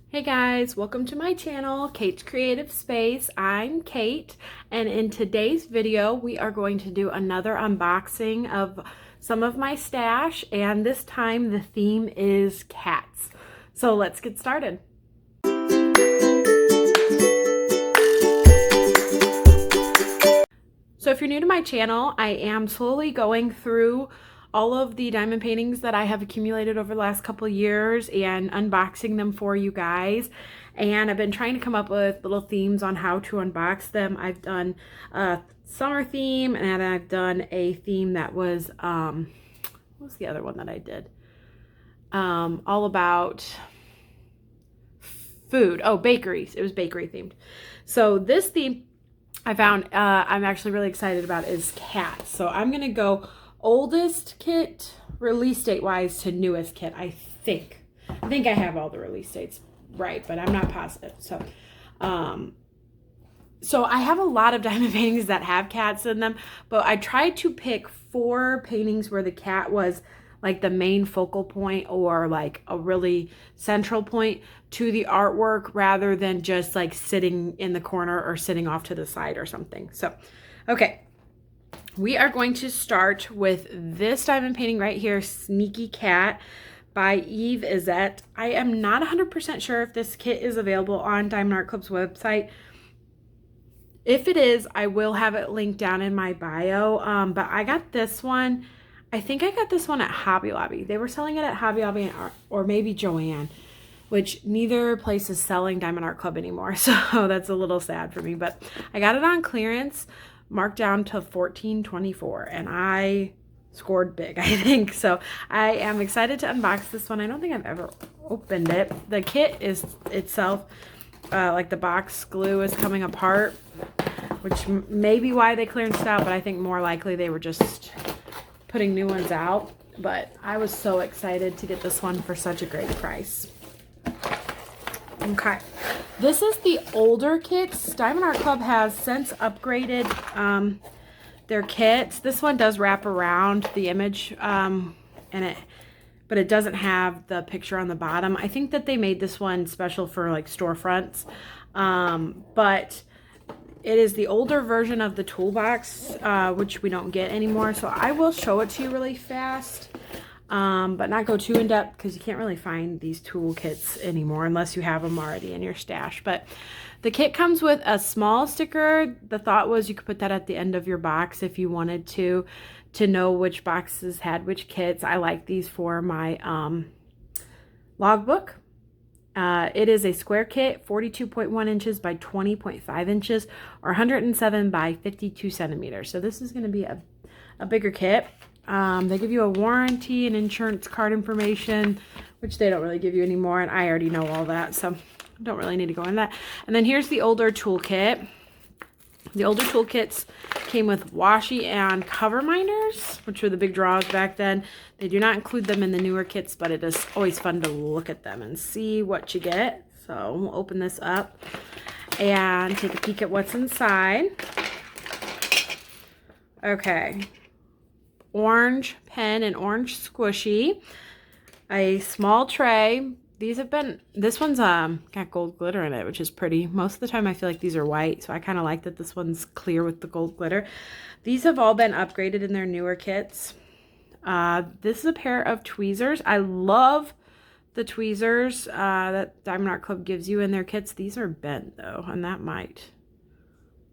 Hey guys, welcome to my channel, Kate's Creative Space. I'm Kate, and in today's video, we are going to do another unboxing of some of my stash, and this time the theme is cats. So let's get started. So if you're new to my channel, I am slowly going through all of the diamond paintings that I have accumulated over the last couple of years and unboxing them for you guys. And I've been trying to come up with little themes on how to unbox them. I've done a summer theme, and I've done a theme that was, what was the other one that I did? All about food. Oh, bakeries. It was bakery themed. So this theme I found I'm actually really excited about is cats. So I'm going to go oldest kit, release date wise, to newest kit. I think I have all the release dates right, but I'm not positive. So I have a lot of diamond paintings that have cats in them, but I tried to pick 4 paintings where the cat was like the main focal point or like a really central point to the artwork rather than just like sitting in the corner or sitting off to the side or something. So, okay. We are going to start with this diamond painting right here, Sneaky Cat by Eve Izette. I am not 100% sure if this kit is available on Diamond Art Club's website. If it is, I will have it linked down in my bio. But I got this one. I think I got this one at Hobby Lobby. They were selling it at Hobby Lobby or maybe Joann, which neither place is selling Diamond Art Club anymore. So that's a little sad for me. But I got it on clearance, marked down to $14.24, and I scored big, I think. So I am excited to unbox this one. I don't think I've ever opened it. The kit is itself, like the box glue is coming apart, which may be why they clearanced it out, but I think more likely they were just putting new ones out. But I was so excited to get this one for such a great price. Okay, this is the older kits. Diamond Art Club has since upgraded their kits. This one does wrap around the image, but it doesn't have the picture on the bottom. I think that they made this one special for like storefronts, but it is the older version of the toolbox, which we don't get anymore. So I will show it to you really fast, but not go too in depth because you can't really find these tool kits anymore unless you have them already in your stash. But the kit comes with a small sticker. The thought was you could put that at the end of your box if you wanted to know which boxes had which kits. I like these for my logbook. It is a square kit, 42.1 inches by 20.5 inches, or 107 by 52 centimeters. So this is going to be a bigger kit. They give you a warranty and insurance card information, which they don't really give you anymore, and I already know all that, so I don't really need to go into that. And then here's the older toolkit. The older toolkits came with washi and cover minders, which were the big draws back then. They do not include them in the newer kits, but it is always fun to look at them and see what you get. So we'll open this up and take a peek at what's inside. Okay. Orange pen and orange squishy. A small tray. This one's got gold glitter in it, which is pretty. Most of the time I feel like these are white, so I kind of like that this one's clear with the gold glitter. These have all been upgraded in their newer kits. This is a pair of tweezers. I love the tweezers that Diamond Art Club gives you in their kits. These are bent though, and that might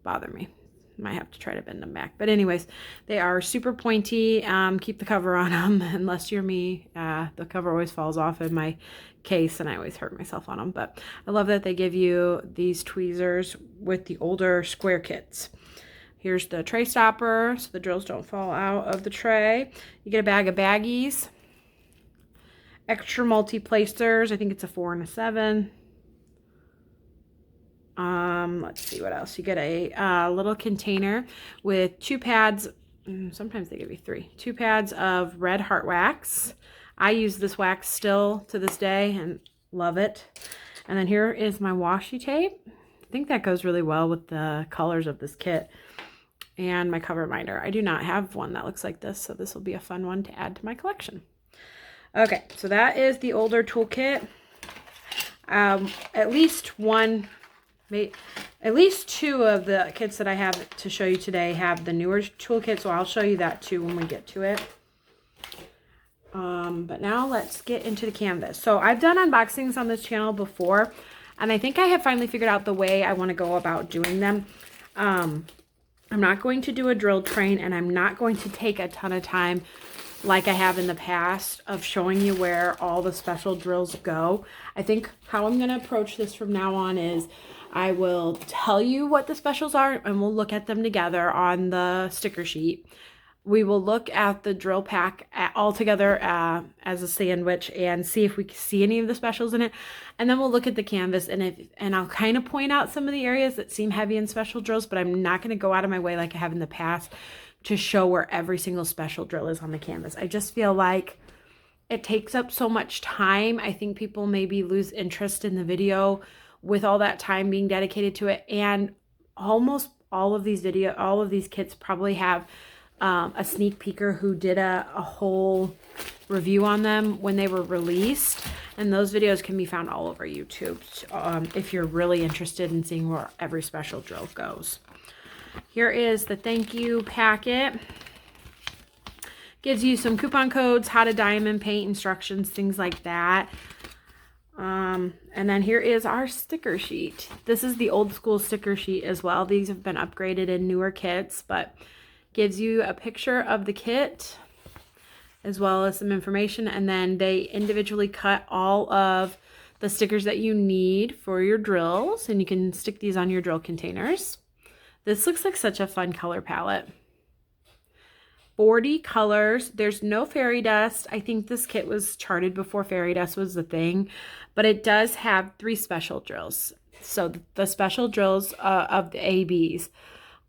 bother me. Might have to try to bend them back. But anyways, they are super pointy. Keep the cover on them, unless you're me. The cover always falls off in my case, and I always hurt myself on them. But I love that they give you these tweezers with the older square kits. Here's the tray stopper, so the drills don't fall out of the tray. You get a bag of baggies. Extra multi-placers. I think it's a 4 and a 7. Let's see what else. You get a little container with 2 pads. Sometimes they give you 3. 2 pads of red heart wax. I use this wax still to this day and love it. And then here is my washi tape. I think that goes really well with the colors of this kit. And my cover binder. I do not have one that looks like this, so this will be a fun one to add to my collection. Okay, so that is the older toolkit. At least one, at least two of the kits that I have to show you today have the newer toolkit, so I'll show you that too when we get to it. But now let's get into the canvas. So I've done unboxings on this channel before, and I think I have finally figured out the way I want to go about doing them. I'm not going to do a drill train, and I'm not going to take a ton of time like I have in the past of showing you where all the special drills go. I think how I'm going to approach this from now on is I will tell you what the specials are, and we'll look at them together on the sticker sheet. We will look at the drill pack all together as a sandwich and see if we can see any of the specials in it. And then we'll look at the canvas, and I'll kind of point out some of the areas that seem heavy in special drills, but I'm not going to go out of my way like I have in the past to show where every single special drill is on the canvas. I just feel like it takes up so much time. I think people maybe lose interest in the video with all that time being dedicated to it. And almost all of these kits probably have a sneak peeker who did a whole review on them when they were released, and those videos can be found all over YouTube if you're really interested in seeing where every special drill goes. Here is the thank you packet. Gives you some coupon codes, how to diamond paint, instructions, things like that. And then here is our sticker sheet. This is the old school sticker sheet as well. These have been upgraded in newer kits, but gives you a picture of the kit as well as some information, and then they individually cut all of the stickers that you need for your drills, and you can stick these on your drill containers. This looks like such a fun color palette. 40 colors. There's no fairy dust. I think this kit was charted before fairy dust was the thing, but it does have 3 special drills. So the special drills of the ABs.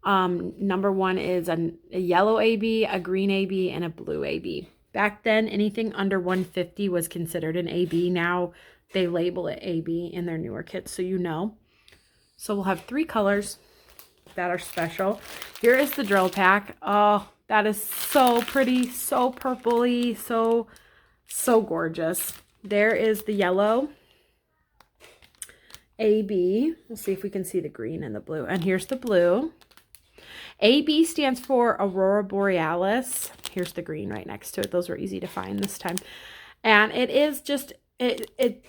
Number 1 is a yellow AB, a green AB, and a blue AB. Back then, anything under 150 was considered an AB. Now they label it AB in their newer kits, so you know. So we'll have 3 colors that are special. Here is the drill pack. Oh, that is so pretty, so purpley, so gorgeous. There is the yellow AB. We'll see if we can see the green and the blue. And here's the blue. AB stands for Aurora Borealis. Here's the green right next to it. Those were easy to find this time. And it is just, it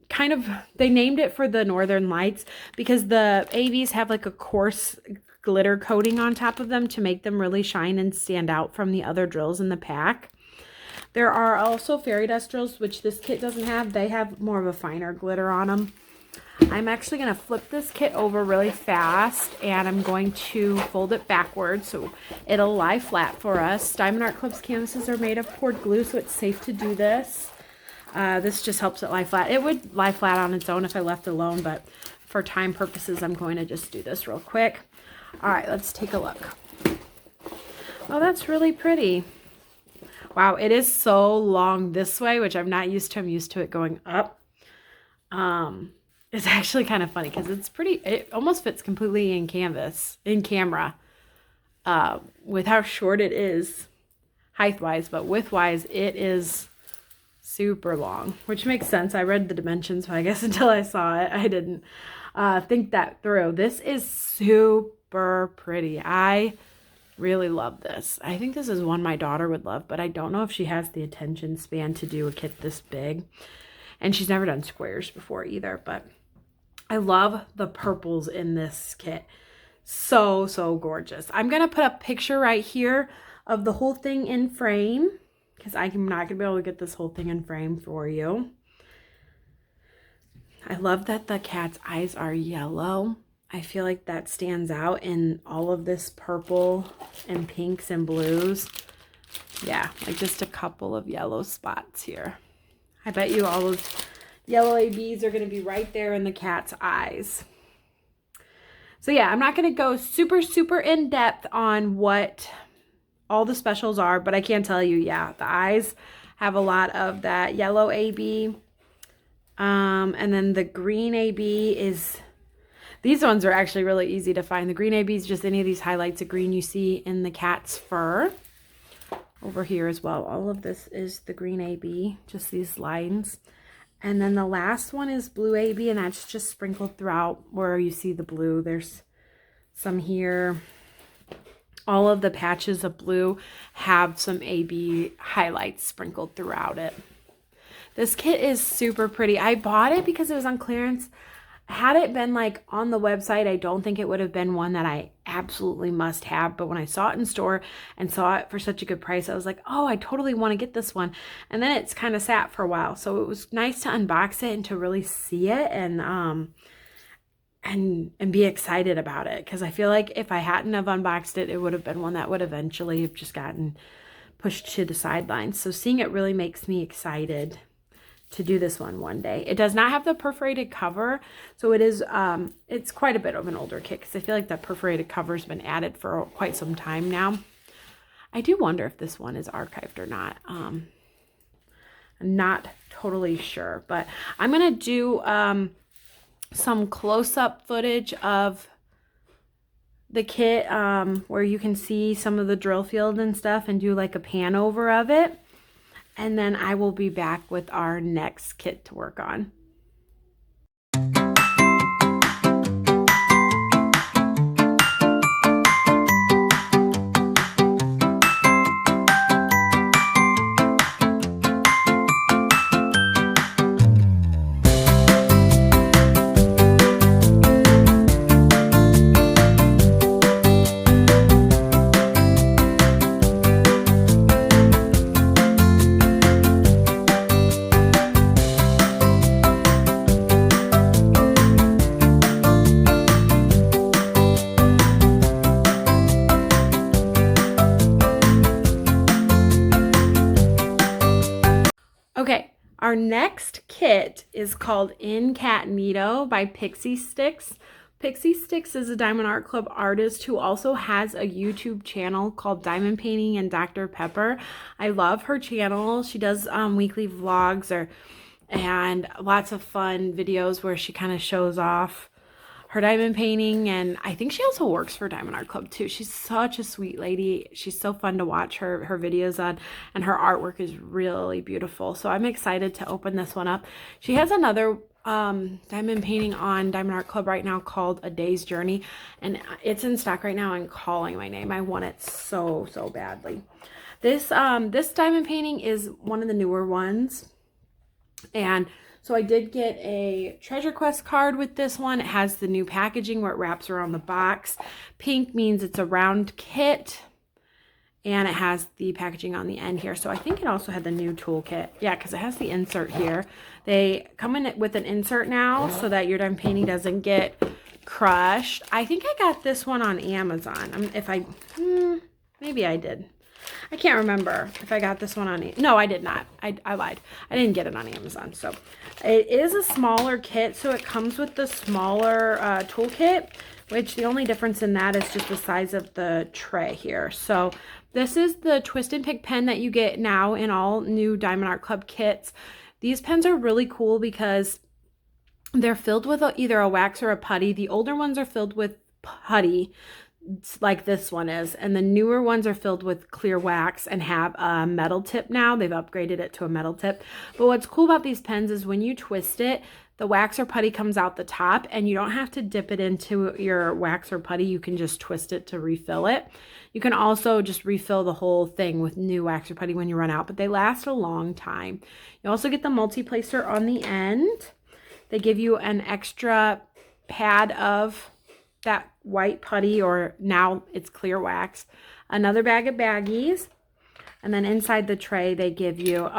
kind of, they named it for the Northern Lights because the ABs have like a coarse glitter coating on top of them to make them really shine and stand out from the other drills in the pack. There are also fairy dust drills, which this kit doesn't have. They have more of a finer glitter on them. I'm actually going to flip this kit over really fast, and I'm going to fold it backwards so it'll lie flat for us. Diamond Art Club's canvases are made of poured glue, so it's safe to do this. This just helps it lie flat. It would lie flat on its own if I left it alone, but for time purposes, I'm going to just do this real quick. All right, let's take a look. Oh, that's really pretty. Wow, it is so long this way, which I'm not used to. I'm used to it going up. It's actually kind of funny because it's pretty, it almost fits completely in camera, with how short it is height-wise, but width-wise, it is super long, which makes sense. I read the dimensions, but I guess until I saw it, I didn't think that through. This is super pretty. I really love this. I think this is one my daughter would love, but I don't know if she has the attention span to do a kit this big. And she's never done squares before either, but I love the purples in this kit. So gorgeous. I'm going to put a picture right here of the whole thing in frame because I'm not going to be able to get this whole thing in frame for you. I love that the cat's eyes are yellow. I feel like that stands out in all of this purple and pinks and blues. Yeah, like just a couple of yellow spots here. I bet you all those yellow ABs are going to be right there in the cat's eyes. So yeah, I'm not going to go super in depth on what all the specials are, but I can tell you, yeah, the eyes have a lot of that yellow AB. And then the green AB is, these ones are actually really easy to find. The green AB is just any of these highlights of green you see in the cat's fur. Over here as well, all of this is the green AB, just these lines. And then the last one is blue AB, and that's just sprinkled throughout where you see the blue. There's some here. All of the patches of blue have some AB highlights sprinkled throughout it. This kit is super pretty. I bought it because it was on clearance. Had it been like on the website, I don't think it would have been one that I absolutely must have. But when I saw it in store and saw it for such a good price, I was like, oh, I totally want to get this one. And then it's kind of sat for a while. So it was nice to unbox it and to really see it and be excited about it. Because I feel like if I hadn't have unboxed it, it would have been one that would eventually have just gotten pushed to the sidelines. So seeing it really makes me excited to do this one day. It does not have the perforated cover, so it is it's quite a bit of an older kit because I feel like that perforated cover has been added for quite some time now. I do wonder if this one is archived or not. I'm not totally sure, but I'm gonna do some close-up footage of the kit where you can see some of the drill field and stuff and do like a pan over of it. And then I will be back with our next kit to work on. Okay, our next kit is called In-Cat-Nito by Pixie Sticks. Pixie Sticks is a Diamond Art Club artist who also has a YouTube channel called Diamond Painting and Dr. Pepper. I love her channel. She does weekly vlogs and lots of fun videos where she kind of shows off her diamond painting, and I think she also works for Diamond Art Club too. She's such a sweet lady. She's so fun to watch her videos on, and her artwork is really beautiful. So I'm excited to open this one up. She has another diamond painting on Diamond Art Club right now called A Day's Journey, and it's in stock right now and calling my name. I want it so badly. This diamond painting is one of the newer ones, and so I did get a Treasure Quest card with this one. It has the new packaging where it wraps around the box. Pink means it's a round kit, and it has the packaging on the end here. So I think it also had the new toolkit. Yeah, because it has the insert here. They come in with an insert now so that your diamond painting doesn't get crushed. I think I got this one on Amazon. Maybe I did. I can't remember if I got this one on... No, I did not. I lied. I didn't get it on Amazon. So it is a smaller kit, so it comes with the smaller toolkit, which the only difference in that is just the size of the tray here. So this is the twist and pick pen that you get now in all new Diamond Art Club kits. These pens are really cool because they're filled with either a wax or a putty. The older ones are filled with putty, like this one is, and the newer ones are filled with clear wax and have a metal tip now. They've upgraded it to a metal tip. But what's cool about these pens is when you twist it, the wax or putty comes out the top, and you don't have to dip it into your wax or putty. You can just twist it to refill it. You can also just refill the whole thing with new wax or putty when you run out, but they last a long time. You also get the multi-placer on the end. They give you an extra pad of that white putty, or now it's clear wax, another bag of baggies, and then inside the tray they give you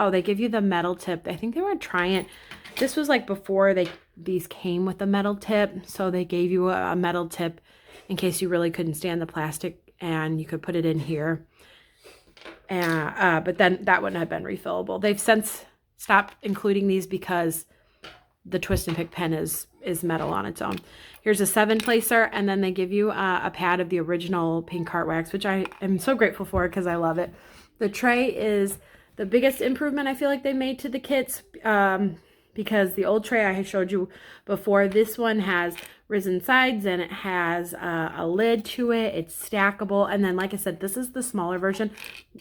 the metal tip. I think they were trying, this was like before these came with a metal tip, so they gave you a metal tip in case you really couldn't stand the plastic, and you could put it in here. But then that wouldn't have been refillable. They've since stopped including these because the twist and pick pen is metal on its own. Here's a 7-placer, and then they give you a pad of the original pink heart wax, which I am so grateful for because I love it. The tray is the biggest improvement I feel like they made to the kits because the old tray I showed you before, this one has risen sides and it has a lid to it. It's stackable. And then, like I said, this is the smaller version.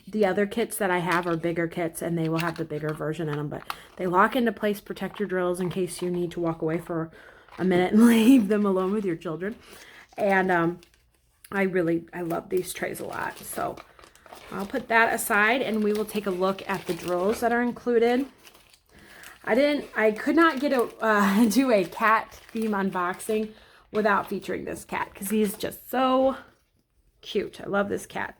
The other kits that I have are bigger kits and they will have the bigger version in them. But they lock into place, protect your drills in case you need to walk away for a minute and leave them alone with your children. And I love these trays a lot. So I'll put that aside and we will take a look at the drills that are included. I could not get do a cat theme unboxing without featuring this cat because he's just so cute. I love this cat.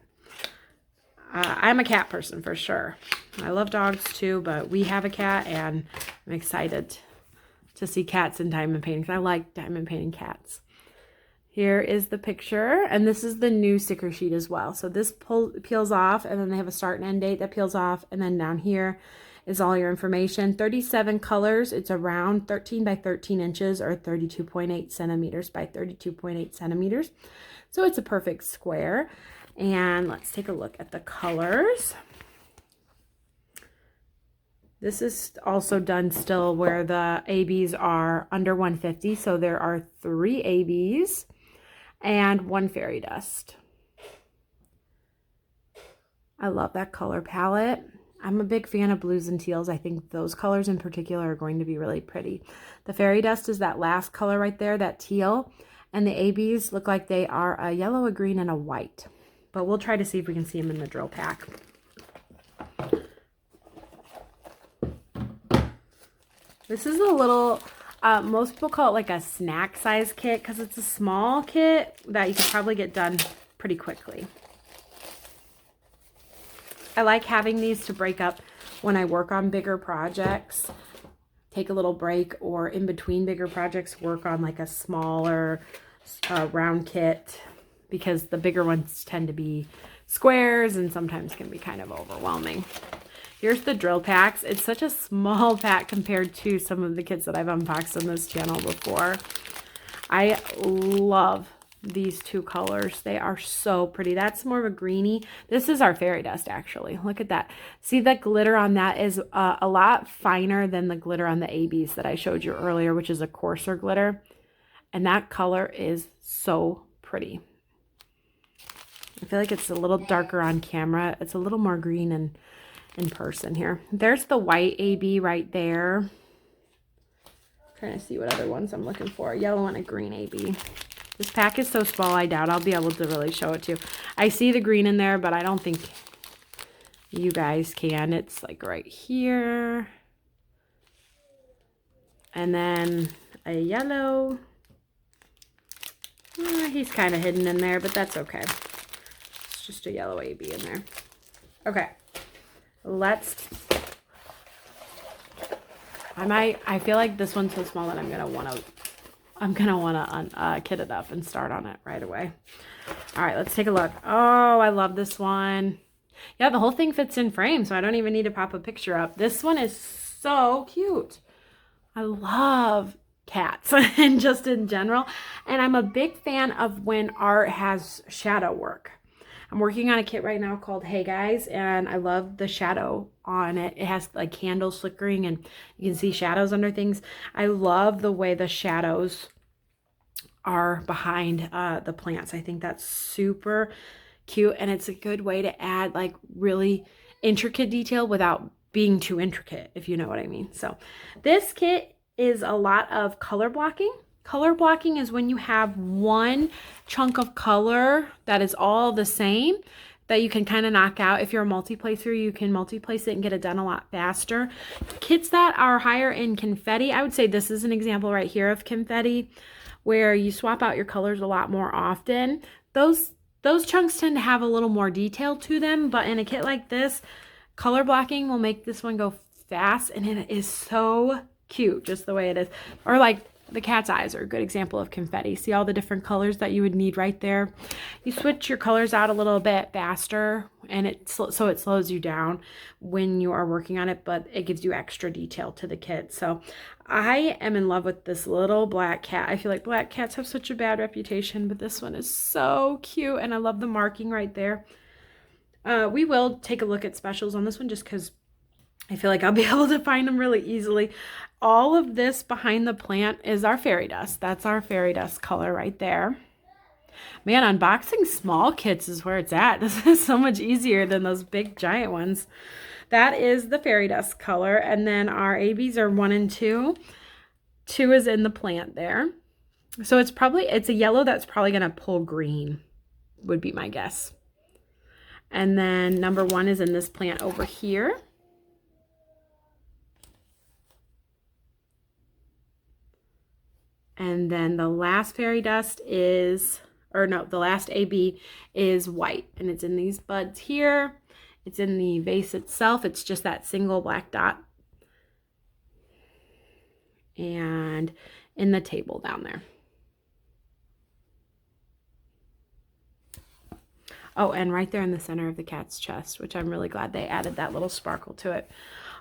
I'm a cat person for sure. I love dogs too, but we have a cat and I'm excited to see cats in diamond paintings. I like diamond painting cats. Here is the picture, and this is the new sticker sheet as well. So this peels off, and then they have a start and end date that peels off, and then down here is all your information. 37 colors. It's around 13 by 13 inches or 32.8 centimeters by 32.8 centimeters. So it's a perfect square. And let's take a look at the colors. This is also done still where the ABs are under 150. So there are 3 ABs and 1 fairy dust. I love that color palette. I'm a big fan of blues and teals. I think those colors in particular are going to be really pretty. The fairy dust is that last color right there, that teal. And the ABs look like they are a yellow, a green, and a white. But we'll try to see if we can see them in the drill pack. This is a little, most people call it like a snack size kit because it's a small kit that you could probably get done pretty quickly. I like having these to break up when I work on bigger projects. Take a little break or in between bigger projects, work on like a smaller round kit because the bigger ones tend to be squares and sometimes can be kind of overwhelming. Here's the drill packs. It's such a small pack compared to some of the kits that I've unboxed on this channel before. I love these 2 colors. They are so pretty. That's more of a greeny. This is our fairy dust actually. Look at that. See, the glitter on that is a lot finer than the glitter on the ABs that I showed you earlier, which is a coarser glitter. And that color is so pretty. I feel like it's a little darker on camera. It's a little more green and in person here. There's the white AB right there. I'm trying to see what other ones I'm looking for. Yellow and a green AB. This pack is so small, I doubt I'll be able to really show it to you. I see the green in there, but I don't think you guys can. It's like right here. And then a yellow. He's kind of hidden in there, but that's okay. It's just a yellow AB in there. Okay. I feel like this one's so small that I'm gonna wanna kit it up and start on it right away. All right, let's take a look. Oh, I love this one. Yeah, the whole thing fits in frame, so I don't even need to pop a picture up. This one is so cute. I love cats and just in general, and I'm a big fan of when art has shadow work. I'm working on a kit right now called Hey Guys, and I love the shadow on it. It has like candles flickering and you can see shadows under things. I love the way the shadows are behind the plants. I think that's super cute, and it's a good way to add like really intricate detail without being too intricate, if you know what I mean. So this kit is a lot of color blocking. Color blocking is when you have one chunk of color that is all the same that you can kind of knock out. If you're a multi-placer, you can multi-place it and get it done a lot faster. Kits that are higher in confetti, I would say this is an example right here of confetti where you swap out your colors a lot more often. Those chunks tend to have a little more detail to them, but in a kit like this, color blocking will make this one go fast, and it is so cute just the way it is. Or like the cat's eyes are a good example of confetti. See all the different colors that you would need right there? You switch your colors out a little bit faster, and so it slows you down when you are working on it, but it gives you extra detail to the kit. So I am in love with this little black cat. I feel like black cats have such a bad reputation, but this one is so cute, and I love the marking right there. We will take a look at specials on this one just because I feel like I'll be able to find them really easily. all of this behind the plant is our fairy dust. That's our fairy dust color right there. Man, unboxing small kits is where it's at. This is so much easier than those big giant ones. That is the fairy dust color. And then our ABs are 1 and 2. 2 is in the plant there. So it's a yellow that's probably going to pull green, would be my guess. And then number 1 is in this plant over here. And then the last fairy dust is, or no, the last AB is white. And it's in these buds here. It's in the vase itself. It's just that single black dot. And in the table down there. Oh, and right there in the center of the cat's chest, which I'm really glad they added that little sparkle to it.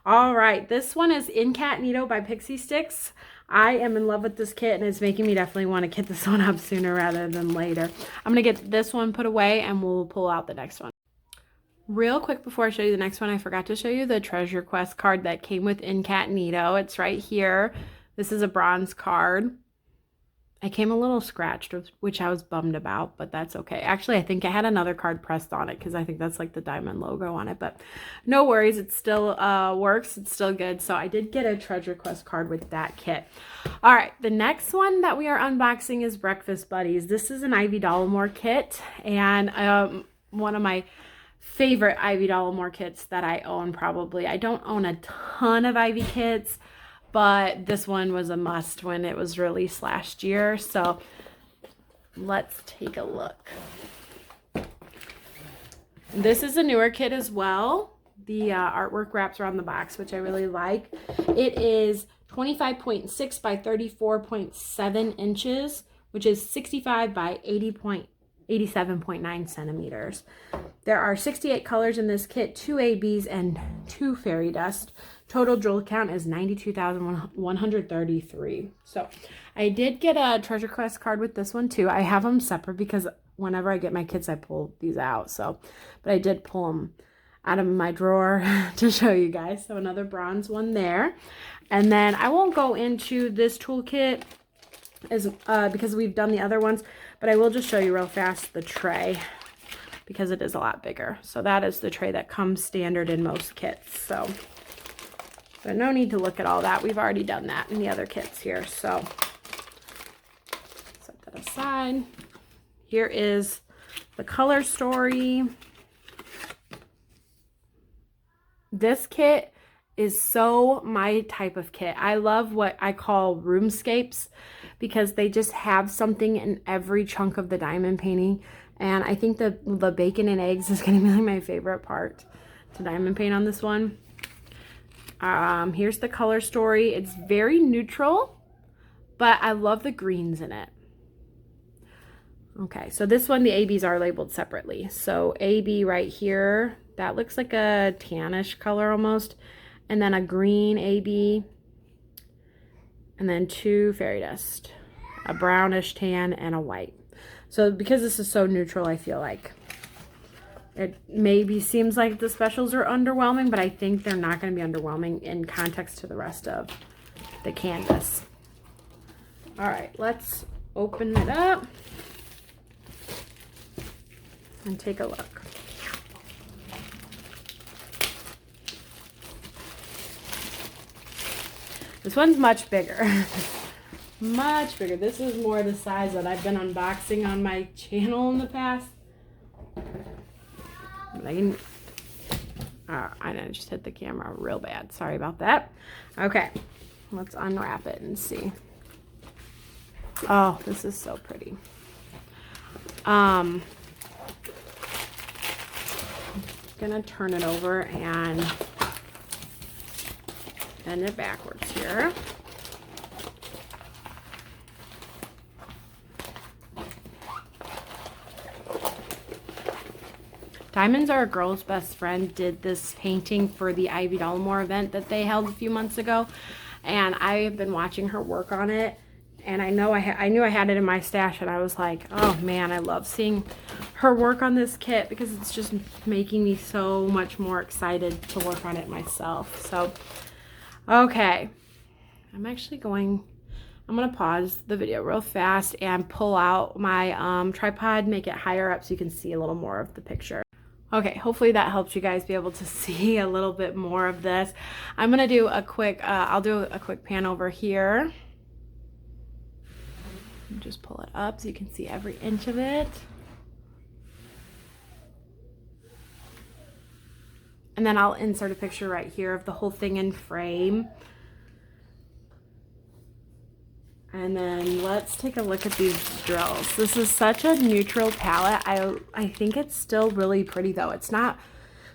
All right, this one is In-Cat-Nito by Pixie Sticks. I am in love with this kit, and it's making me definitely want to kit this one up sooner rather than later. I'm going to get this one put away, and we'll pull out the next one. Real quick before I show you the next one, I forgot to show you the Treasure Quest card that came with In-Cat-Nito. It's right here. This is a bronze card. I came a little scratched, which I was bummed about, but that's okay. Actually, I think I had another card pressed on it because I think that's like the diamond logo on it, but no worries. It still works. It's still good. So I did get a Treasure Quest card with that kit. All right, the next one that we are unboxing is Breakfast Buddies. This is an Ivy Dollamore kit, and one of my favorite Ivy Dollamore kits that I own probably. I don't own a ton of Ivy kits, but this one was a must when it was released last year. So let's take a look. This is a newer kit as well. The artwork wraps around the box, which I really like. It is 25.6 by 34.7 inches, which is 65 by 87.9 centimeters. There are 68 colors in this kit, 2 ABs and 2 fairy dust. Total jewel count is 92,133. So I did get a Treasure Quest card with this one too. I have them separate because whenever I get my kits, I pull these out. So, but I did pull them out of my drawer to show you guys. So another bronze one there. And then I won't go into this toolkit because we've done the other ones, but I will just show you real fast the tray because it is a lot bigger. So that is the tray that comes standard in most kits. So no need to look at all that. We've already done that in the other kits here. So set that aside. Here is the color story. This kit is so my type of kit. I love what I call roomscapes because they just have something in every chunk of the diamond painting. And I think the bacon and eggs is going to be like my favorite part to diamond paint on this one. Here's the color story. It's very neutral, but I love the greens in it. Okay, so this one, the ABs are labeled separately. So AB right here, that looks like a tannish color almost. And then a green AB. And then 2 fairy dust. A brownish tan and a white. So because this is so neutral, I feel like it maybe seems like the specials are underwhelming, but I think they're not going to be underwhelming in context to the rest of the canvas. All right, let's open it up and take a look. This one's much bigger. Much bigger. This is more the size that I've been unboxing on my channel in the past. I just hit the camera real bad. Sorry about that. Okay, let's unwrap it and see. Oh, this is so pretty. Gonna turn it over and bend it backwards here. Diamonds Are a Girl's Best Friend did this painting for the Ivy Dollamore event that they held a few months ago, and I have been watching her work on it, and I knew I had it in my stash, and I was like, oh man, I love seeing her work on this kit because it's just making me so much more excited to work on it myself. So okay, I'm gonna pause the video real fast and pull out my tripod, make it higher up so you can see a little more of the picture. Okay, hopefully that helps you guys be able to see a little bit more of this. I'm gonna do a quick, I'll do a quick pan over here. Just pull it up so you can see every inch of it. And then I'll insert a picture right here of the whole thing in frame. And then let's take a look at these drills. This is such a neutral palette. I think it's still really pretty though. It's not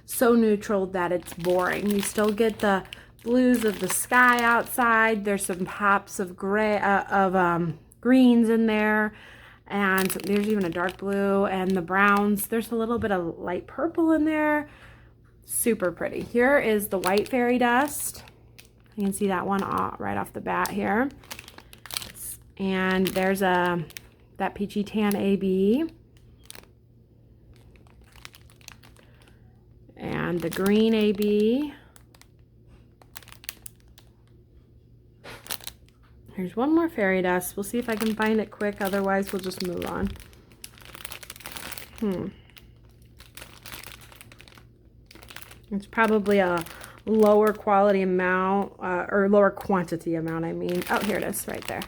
so neutral that it's boring. You still get the blues of the sky outside. There's some pops of gray, greens in there. And there's even a dark blue and the browns. There's a little bit of light purple in there. Super pretty. Here is the white fairy dust. You can see that one right off the bat here. And there's that peachy tan AB. And the green AB. Here's one more fairy dust. We'll see if I can find it quick, otherwise we'll just move on. It's probably a lower quality amount, or lower quantity amount, I mean. Oh, here it is, right there.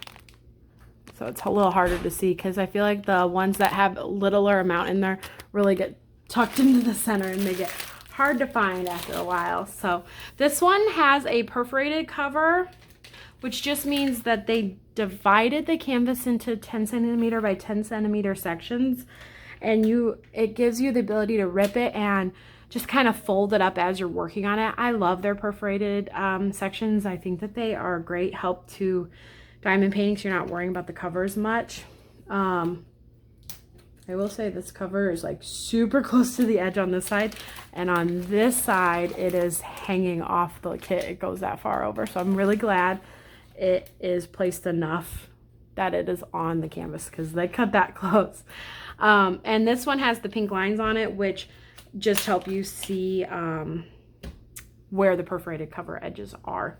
So it's a little harder to see because I feel like the ones that have a littler amount in there really get tucked into the center and they get hard to find after a while. So this one has a perforated cover, which just means that they divided the canvas into 10 centimeter by 10 centimeter sections, and it gives you the ability to rip it and just kind of fold it up as you're working on it. I love their perforated sections. I think that they are a great help to diamond painting, so you're not worrying about the covers much. I will say this cover is like super close to the edge on this side, and on this side it is hanging off the kit. It goes that far over, so I'm really glad it is placed enough that it is on the canvas because they cut that close. And this one has the pink lines on it, which just help you see where the perforated cover edges are.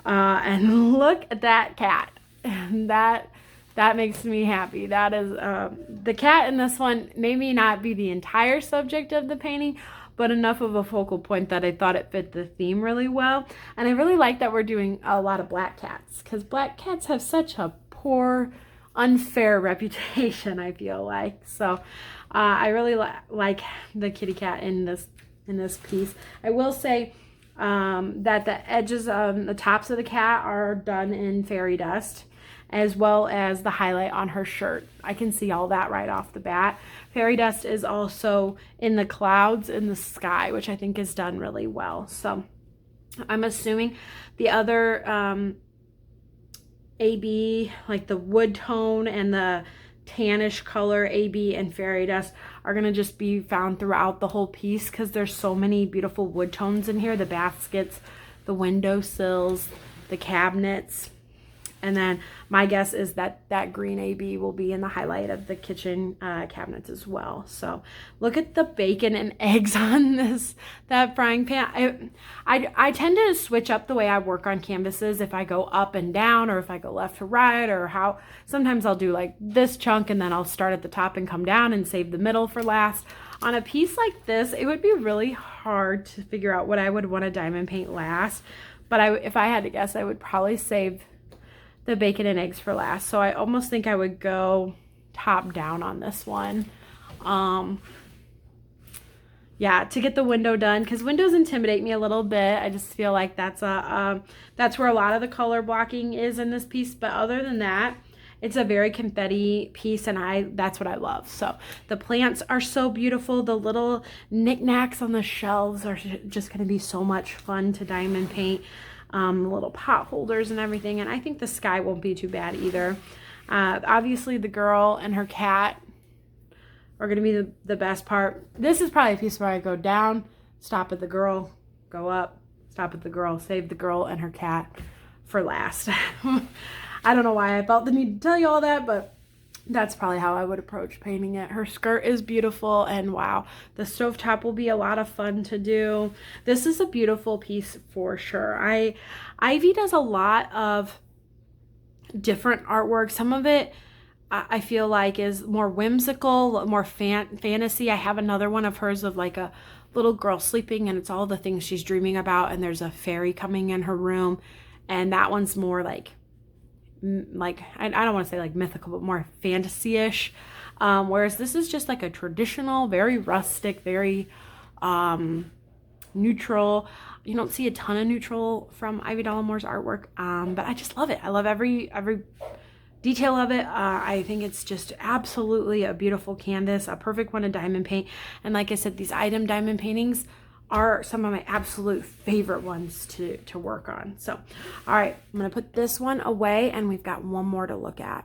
And look at that cat. That makes me happy. That is the cat in this one may not be the entire subject of the painting, but enough of a focal point that I thought it fit the theme really well. And I really like that we're doing a lot of black cats, because black cats have such a poor, unfair reputation, I feel like. So I really like the kitty cat in this piece. I will say that the edges on the tops of the cat are done in fairy dust, as well as the highlight on her shirt. I can see all that right off the bat. Fairy dust is also in the clouds in the sky, which I think is done really well. So I'm assuming the other AB, like the wood tone and the tannish color AB and fairy dust, are gonna just be found throughout the whole piece because there's so many beautiful wood tones in here. The baskets, the windowsills, the cabinets. And then my guess is that that green AB will be in the highlight of the kitchen cabinets as well. So look at the bacon and eggs on that frying pan. I tend to switch up the way I work on canvases. If I go up and down, or if I go left to right, or sometimes I'll do like this chunk and then I'll start at the top and come down and save the middle for last. On a piece like this, it would be really hard to figure out what I would want to diamond paint last. But if I had to guess, I would probably save the bacon and eggs for last. So I almost think I would go top down on this one. Yeah, to get the window done, because windows intimidate me a little bit. I just feel like that's where a lot of the color blocking is in this piece. But other than that, it's a very confetti piece, and that's what I love. So the plants are so beautiful. The little knickknacks on the shelves are just going to be so much fun to diamond paint. Little pot holders and everything, and I think the sky won't be too bad either. Obviously the girl and her cat are going to be the best part. This is probably a piece where I go down, stop at the girl, go up, stop at the girl, save the girl and her cat for last. I don't know why I felt the need to tell you all that, but That's probably how I would approach painting it. Her skirt is beautiful, and wow, the stovetop will be a lot of fun to do. This is a beautiful piece for sure. Ivy does a lot of different artwork. Some of it I feel like is more whimsical, more fantasy. I have another one of hers of like a little girl sleeping, and it's all the things she's dreaming about, and there's a fairy coming in her room, and that one's more like I don't want to say like mythical, but more fantasy-ish. Whereas this is just like a traditional, very rustic, very neutral. You don't see a ton of neutral from Ivy Dollamore's artwork, but I just love it. I love every detail of it. I think it's just absolutely a beautiful canvas, a perfect one to diamond paint. And like I said, these item diamond paintings are some of my absolute favorite ones to work on. So, all right, I'm gonna put this one away, and we've got one more to look at.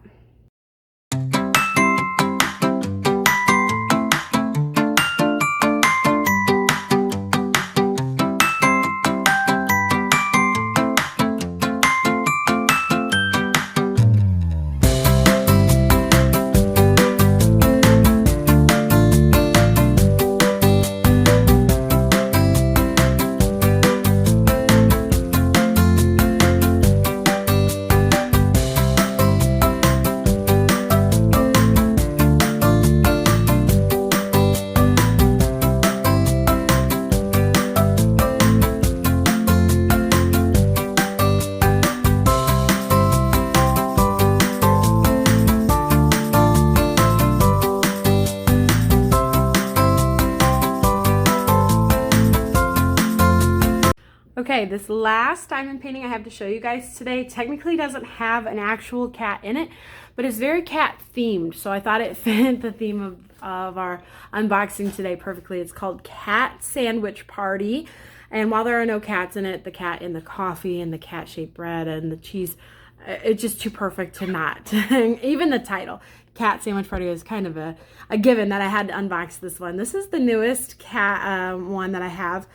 Okay, this last diamond painting I have to show you guys today technically doesn't have an actual cat in it, but it's very cat themed, so I thought it fit the theme of our unboxing today perfectly. It's called Cat Sandwich Party, and while there are no cats in it, the cat in the coffee and the cat-shaped bread and the cheese, it's just too perfect to not. Even the title, Cat Sandwich Party, is kind of a given that I had to unbox this one. This is the newest cat one that I have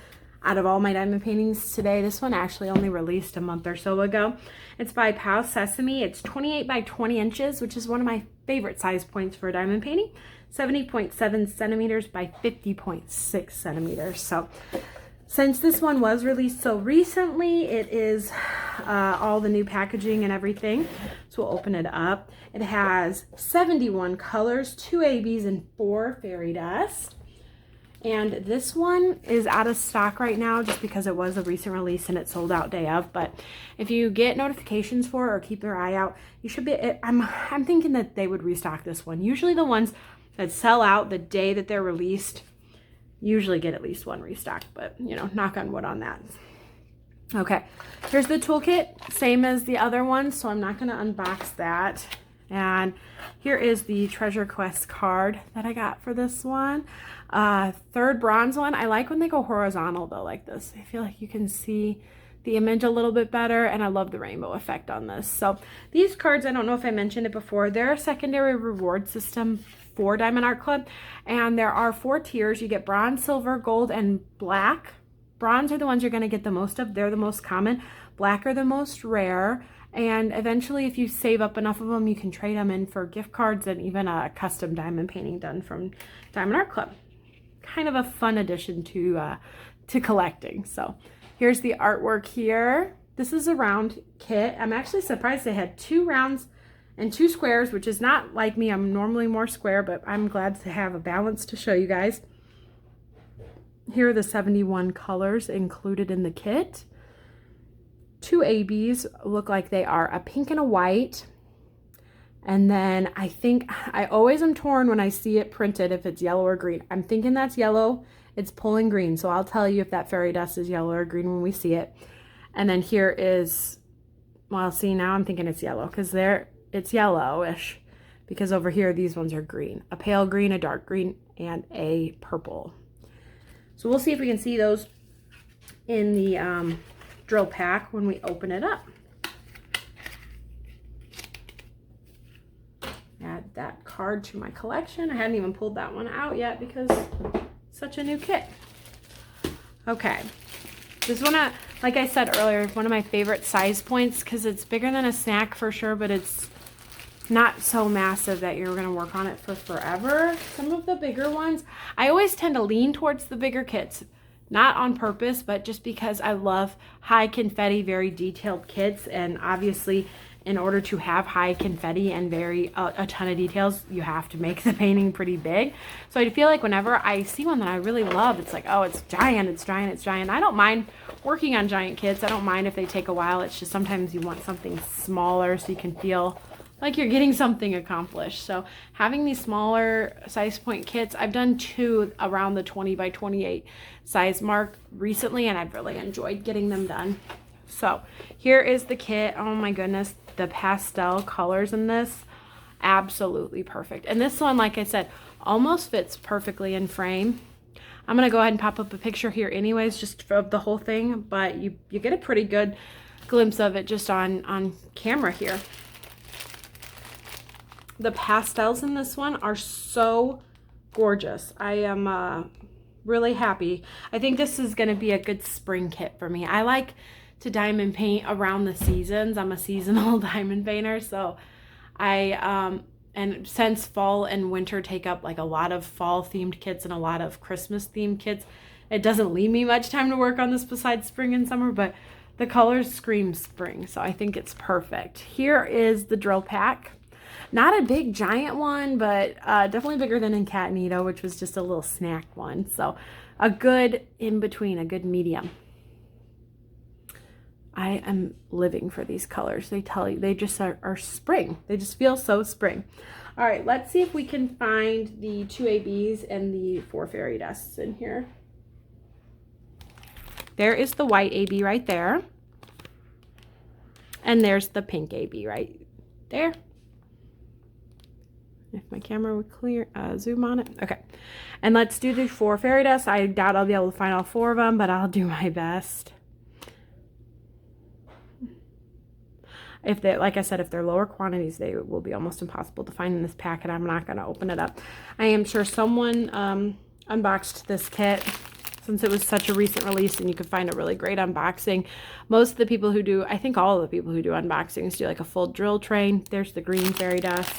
out of all my diamond paintings today. This one actually only released a month or so ago. It's by Pau Sesame. It's 28 by 20 inches, which is one of my favorite size points for a diamond painting. 70.7 centimeters by 50.6 centimeters. So since this one was released so recently, it is all the new packaging and everything. So we'll open it up. It has 71 colors, 2 ABs, and 4 fairy dust. And this one is out of stock right now just because it was a recent release and it sold out day of. But if you get notifications for it or keep your eye out, you should be. I'm thinking that they would restock this one. Usually the ones that sell out the day that they're released usually get at least one restock. But, you know, knock on wood on that. Okay, here's the toolkit, same as the other one, so I'm not going to unbox that. And here is the Treasure Quest card that I got for this one. Third bronze one. I like when they go horizontal though, like this. I feel like you can see the image a little bit better, and I love the rainbow effect on this. So these cards, I don't know if I mentioned it before, they're a secondary reward system for Diamond Art Club, and there are 4 tiers. You get bronze, silver, gold, and black. Bronze are the ones you're going to get the most of. They're the most common. Black are the most rare. And eventually, if you save up enough of them, you can trade them in for gift cards and even a custom diamond painting done from Diamond Art Club. Kind of a fun addition to collecting. So here's the artwork here. This is a round kit. I'm actually surprised they had 2 rounds and 2 squares, which is not like me. I'm normally more square, but I'm glad to have a balance to show you guys. Here are the 71 colors included in the kit. 2 ABs look like they are a pink and a white. And then I always am torn when I see it printed if it's yellow or green. I'm thinking that's yellow. It's pulling green. So I'll tell you if that fairy dust is yellow or green when we see it. And then here is, well, see, now I'm thinking it's yellow because it's yellowish, because over here these ones are green. A pale green, a dark green, and a purple. So we'll see if we can see those in the drill pack when we open it up. Add that card to my collection. I hadn't even pulled that one out yet because it's such a new kit. Okay, this one, like I said earlier, is one of my favorite size points because it's bigger than a snack for sure, but it's not so massive that you're going to work on it for forever. Some of the bigger ones, I always tend to lean towards the bigger kits, not on purpose, but just because I love high confetti, very detailed kits. And obviously, in order to have high confetti and a ton of details, you have to make the painting pretty big. So I feel like whenever I see one that I really love, it's like, oh, it's giant, it's giant, it's giant. I don't mind working on giant kits. I don't mind if they take a while. It's just sometimes you want something smaller so you can feel like you're getting something accomplished. So having these smaller size point kits, I've done 2 around the 20 by 28 size mark recently, and I've really enjoyed getting them done. So here is the kit. Oh my goodness, the pastel colors in this, absolutely perfect. And this one, like I said, almost fits perfectly in frame. I'm gonna go ahead and pop up a picture here anyways, just of the whole thing, but you get a pretty good glimpse of it just on camera here. The pastels in this one are so gorgeous. I am really happy. I think this is going to be a good spring kit for me. I like to diamond paint around the seasons. I'm a seasonal diamond painter, so and since fall and winter take up like a lot of fall themed kits and a lot of Christmas themed kits, it doesn't leave me much time to work on this besides spring and summer, but the colors scream spring, so I think it's perfect. Here is the drill pack. Not a big giant one, but definitely bigger than In-Cat-Nito, which was just a little snack one. So a good in between, a good medium. I am living for these colors. They tell you, they just are spring. They just feel so spring. All right, let's see if we can find the 2 ABs and the 4 fairy dusts in here. There is the white AB right there. And there's the pink AB right there. If my camera would clear, zoom on it. Okay. And let's do the 4 fairy dusts. I doubt I'll be able to find all 4 of them, but I'll do my best. If they, like I said, if they're lower quantities, they will be almost impossible to find in this packet. I'm not going to open it up. I am sure someone unboxed this kit since it was such a recent release and you could find a really great unboxing. Most of the people who do, I think all of the people who do unboxings do like a full drill tray. There's the green fairy dust,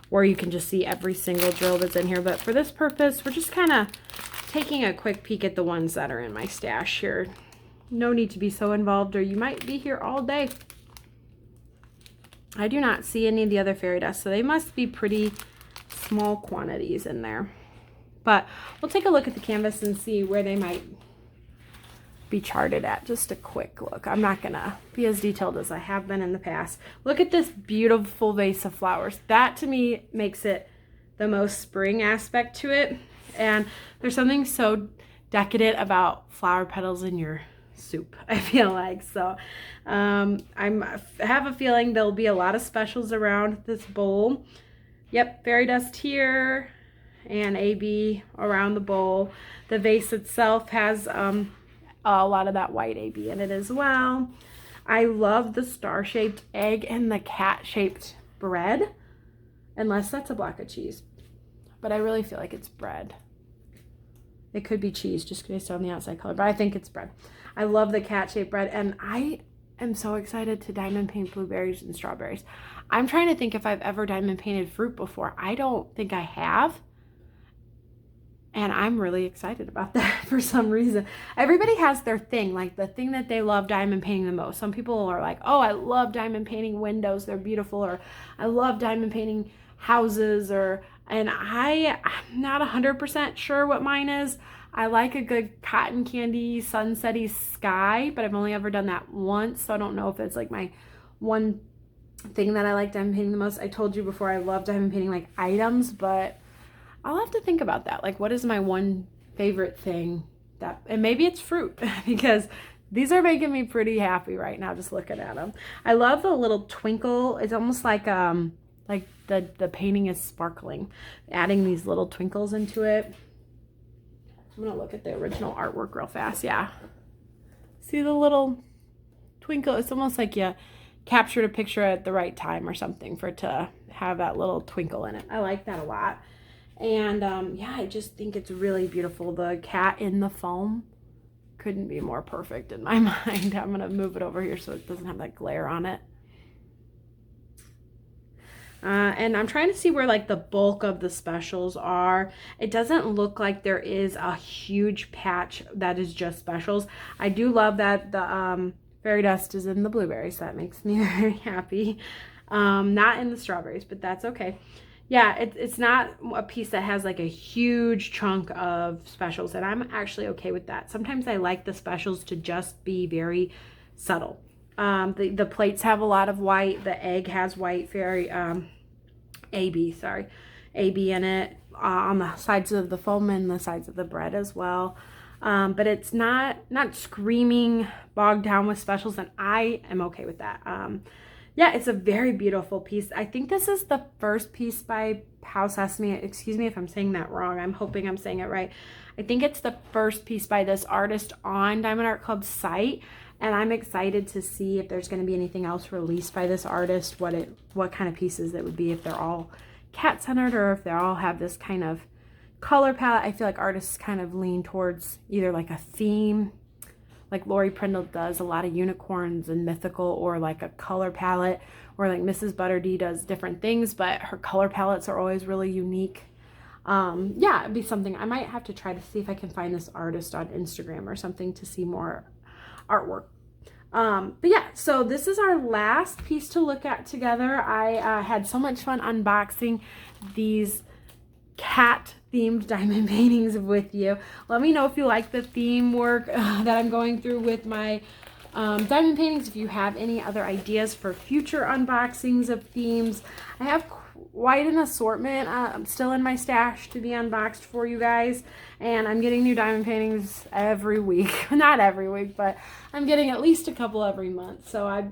where you can just see every single drill that's in here. But for this purpose, we're just kind of taking a quick peek at the ones that are in my stash here. No need to be so involved or you might be here all day. I do not see any of the other fairy dust, so they must be pretty small quantities in there. But we'll take a look at the canvas and see where they might be charted at. Just a quick look. I'm not gonna be as detailed as I have been in the past. Look at this beautiful vase of flowers. That to me makes it the most spring aspect to it. And there's something so decadent about flower petals in your soup, I feel like. So I have a feeling there'll be a lot of specials around this bowl. Yep, fairy dust here and AB around the bowl. The vase itself has a lot of that white AB in it as well. I love the star-shaped egg and the cat-shaped bread, unless that's a block of cheese. But I really feel like it's bread. It could be cheese just based on the outside color, but I think it's bread. I love the cat-shaped bread, and I am so excited to diamond paint blueberries and strawberries. I'm trying to think if I've ever diamond painted fruit before. I don't think I have. And I'm really excited about that for some reason. Everybody has their thing, like the thing that they love diamond painting the most. Some people are like, oh, I love diamond painting windows, they're beautiful, or I love diamond painting houses, and I'm not 100% sure what mine is. I like a good cotton candy sunsetty sky, but I've only ever done that once, so I don't know if it's like my one thing that I like diamond painting the most. I told you before I love diamond painting like items, but I'll have to think about that. Like, what is my one favorite thing that, and maybe it's fruit because these are making me pretty happy right now just looking at them. I love the little twinkle. It's almost like the painting is sparkling, adding these little twinkles into it. I'm gonna look at the original artwork real fast. Yeah, see the little twinkle? It's almost like you captured a picture at the right time or something for it to have that little twinkle in it. I like that a lot. And yeah, I just think it's really beautiful. The cat in the foam couldn't be more perfect in my mind. I'm gonna move it over here so it doesn't have that glare on it. And I'm trying to see where like the bulk of the specials are. It doesn't look like there is a huge patch that is just specials. I do love that the fairy dust is in the blueberries. That makes me very happy. Not in the strawberries, but that's okay. Yeah, it's not a piece that has like a huge chunk of specials, and I'm actually okay with that. Sometimes I like the specials to just be very subtle. The plates have a lot of white. The egg has white, very AB in it on the sides of the foam and the sides of the bread as well. But it's not screaming bogged down with specials, and I am okay with that. Yeah, it's a very beautiful piece. I think this is the first piece by Pow Sesame. Excuse me if I'm saying that wrong. I'm hoping I'm saying it right. I think it's the first piece by this artist on Diamond Art Club's site, and I'm excited to see if there's going to be anything else released by this artist, what kind of pieces it would be, if they're all cat-centered or if they all have this kind of color palette. I feel like artists kind of lean towards either like a theme, like Lori Prindle does a lot of unicorns and mythical, or like a color palette, or like Mrs. Butterdee does different things, but her color palettes are always really unique. Yeah, it'd be something. I might have to try to see if I can find this artist on Instagram or something to see more artwork. But yeah, so this is our last piece to look at together. I had so much fun unboxing these cat themed diamond paintings with you. Let me know if you like the theme work that I'm going through with my diamond paintings. If you have any other ideas for future unboxings of themes, I have quite an assortment still in my stash to be unboxed for you guys, and I'm getting new diamond paintings every week. Not every week, but I'm getting at least a couple every month, so I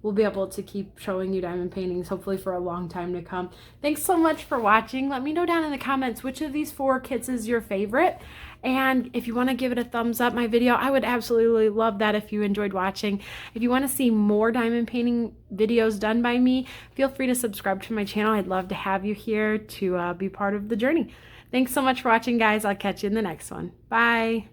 will be able to keep showing you diamond paintings hopefully for a long time to come. Thanks so much for watching. Let me know down in the comments which of these 4 kits is your favorite, and if you want to give it a thumbs up my video, I would absolutely love that if you enjoyed watching. If you want to see more diamond painting videos done by me, feel free to subscribe to my channel. I'd love to have you here to be part of the journey. Thanks so much for watching, guys. I'll catch you in the next one. Bye.